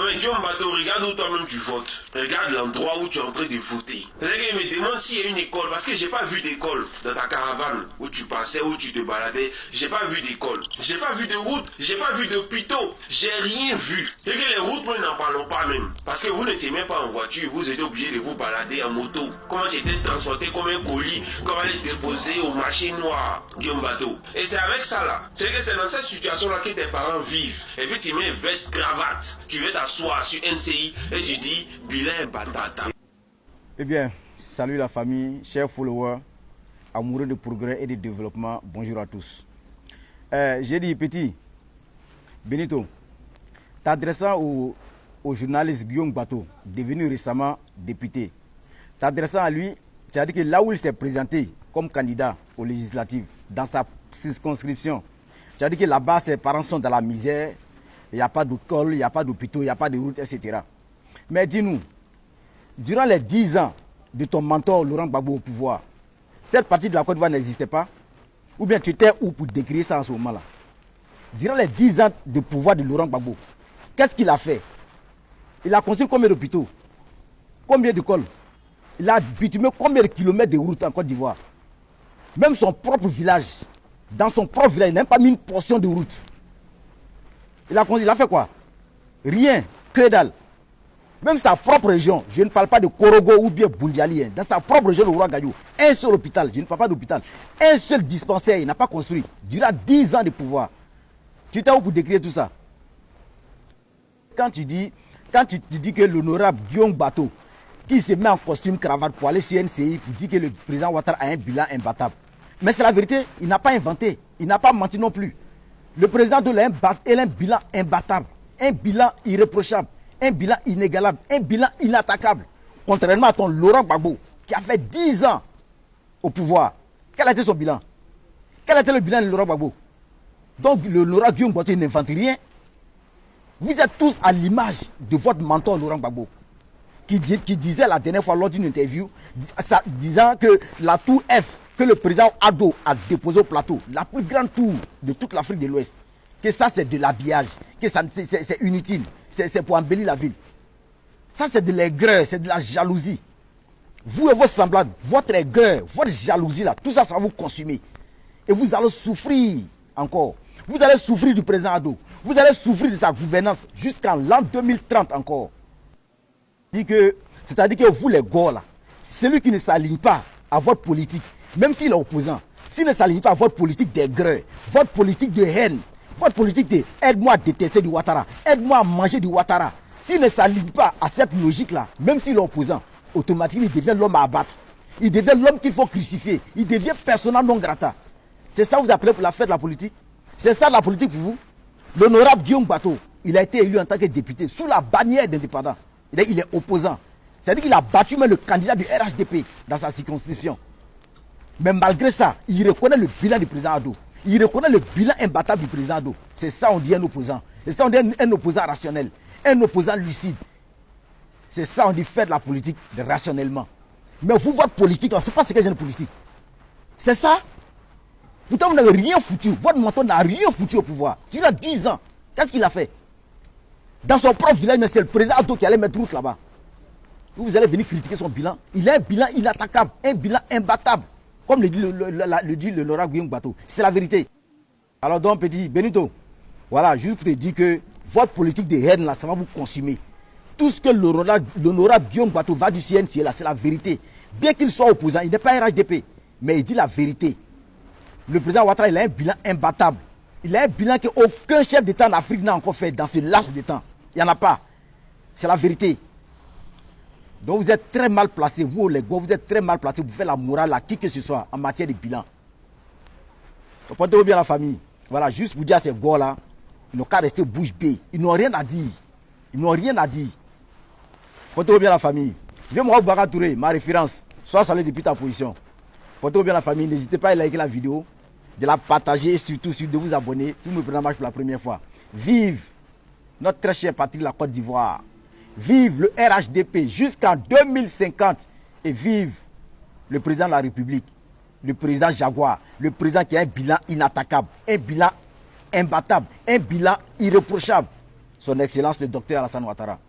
mais Guillaume Bateau, regarde où toi-même tu votes. Regarde l'endroit où tu es en train de voter. C'est-à-dire qu'il me demande s'il y a une école, parce que j'ai pas vu d'école dans ta caravane où tu passais, où tu te baladais. J'ai pas vu d'école. J'ai pas vu de route, j'ai pas vu d'hôpitaux. J'ai rien vu. Et que les routes, nous n'en parlons pas même. Parce que vous n'étiez même pas en voiture, vous étiez obligé de vous balader en moto. Comment tu étais transporté comme un colis, comment aller déposer au marché noir, Guillaume Bateau. Et c'est avec ça là. C'est que c'est dans cette situation-là que tes parents vivent. Et puis tu mets veste, cravate. Tu veux t'asseoir sur NCI et tu dis bilan batata. Eh bien, salut la famille, chers followers, amoureux de progrès et de développement, bonjour à tous. J'ai dit, petit, Benito, t'adressant au journaliste Guillaume Bateau, devenu récemment député, t'adressant à lui, tu as dit que là où il s'est présenté comme candidat aux législatives, dans sa circonscription, tu as dit que là-bas, ses parents sont dans la misère, il n'y a pas d'école, il n'y a pas d'hôpitaux, il n'y a pas de route, etc. Mais dis-nous, durant les 10 ans de ton mentor Laurent Gbagbo au pouvoir, cette partie de la Côte d'Ivoire n'existait pas? Ou bien tu étais où pour décrire ça en ce moment-là? Durant les 10 ans de pouvoir de Laurent Gbagbo, qu'est-ce qu'il a fait? Il a construit combien d'hôpitaux? Combien d'écoles? Il a bitumé combien de kilomètres de route en Côte d'Ivoire? Même son propre village, dans son propre village, il n'a même pas mis une portion de route. Il a fait quoi? Rien, que dalle. Même sa propre région, je ne parle pas de Korogo ou bien Boundiali, dans sa propre région de Ouagadougou, un seul hôpital, je ne parle pas d'hôpital, un seul dispensaire, il n'a pas construit. Durant 10 ans de pouvoir. Tu t'es où pour décrire tout ça? Quand tu dis que l'honorable Guillaume Bateau, qui se met en costume cravate pour aller sur NCI, pour dire que le président Ouattara a un bilan imbattable. Mais c'est la vérité, il n'a pas inventé, il n'a pas menti non plus. Le président de a un bilan imbattable, un bilan irréprochable, un bilan inégalable, un bilan inattaquable. Contrairement à ton Laurent Gbagbo, qui a fait 10 ans au pouvoir. Quel a été son bilan? Quel a été le bilan de Laurent Gbagbo? Donc le Laurent Guillaume Bateau n'invente rien. Vous êtes tous à l'image de votre mentor Laurent Gbagbo, qui disait la dernière fois lors d'une interview, disant que la tour F que le président Ado a déposée au plateau, la plus grande tour de toute l'Afrique de l'Ouest, que ça c'est de l'habillage, que c'est inutile, c'est pour embellir la ville. Ça c'est de l'aigreur, c'est de la jalousie. Vous et vos semblables, votre aigreur, votre jalousie là, tout ça, ça va vous consumer. Et vous allez souffrir encore. Vous allez souffrir du président Ado. Vous allez souffrir de sa gouvernance jusqu'en l'an 2030 encore. C'est-à-dire que vous les gars là, celui qui ne s'aligne pas à votre politique, même s'il est opposant, s'il ne s'aligne pas à votre politique d'aigreur, votre politique de haine, votre politique de aide-moi à détester du Ouattara, aide-moi à manger du Ouattara, s'il ne s'aligne pas à cette logique-là, même s'il est opposant, automatiquement il devient l'homme à abattre. Il devient l'homme qu'il faut crucifier. Il devient persona non grata. C'est ça que vous appelez pour la fête de la politique? C'est ça la politique pour vous? L'honorable Guillaume Bateau, il a été élu en tant que député sous la bannière d'indépendant. Il est opposant. C'est-à-dire qu'il a battu même le candidat du RHDP dans sa circonscription. Mais malgré ça, il reconnaît le bilan du président Ado. Il reconnaît le bilan imbattable du président Ado. C'est ça on dit un opposant. C'est ça on dit un opposant rationnel. Un opposant lucide. C'est ça on dit faire de la politique rationnellement. Mais vous, votre politique, c'est pas ce que j'ai de politique. C'est ça. Pourtant, vous n'avez rien foutu. Votre mentor n'a rien foutu au pouvoir. Il a 10 ans. Qu'est-ce qu'il a fait? Dans son propre village, c'est le président Ado qui allait mettre route là-bas. Vous allez venir critiquer son bilan. Il a un bilan inattaquable, un bilan imbattable. Comme le dit le Laurent Guillaume Bateau. C'est la vérité. Alors donc, petit Benito, voilà, juste pour te dire que votre politique de haine là, ça va vous consumer. Tout ce que l'honorable Guillaume Bateau va du CNC là, c'est la vérité. Bien qu'il soit opposant, il n'est pas RHDP, mais il dit la vérité. Le président Ouattara, il a un bilan imbattable. Il a un bilan qu'aucun chef d'État en Afrique n'a encore fait dans ce laps de temps. Il n'y en a pas. C'est la vérité. Donc vous êtes très mal placés, vous les gars, vous êtes très mal placés pour faire la morale à qui que ce soit en matière de bilan. Portez-vous bien la famille. Voilà, juste pour dire à ces gars-là, ils n'ont qu'à rester bouche bée. Ils n'ont rien à dire. Ils n'ont rien à dire. Portez-vous bien la famille. Viens moi Boubacar Touré, ma référence. Sois salué depuis ta position. Portez-vous bien la famille. N'hésitez pas à liker la vidéo, de la partager et surtout de vous abonner si vous me prenez en marche pour la première fois. Vive notre très chère patrie, la Côte d'Ivoire. Vive le RHDP jusqu'en 2050 et vive le président de la République, le président Jaguar, le président qui a un bilan inattaquable, un bilan imbattable, un bilan irréprochable. son excellence le docteur Alassane Ouattara.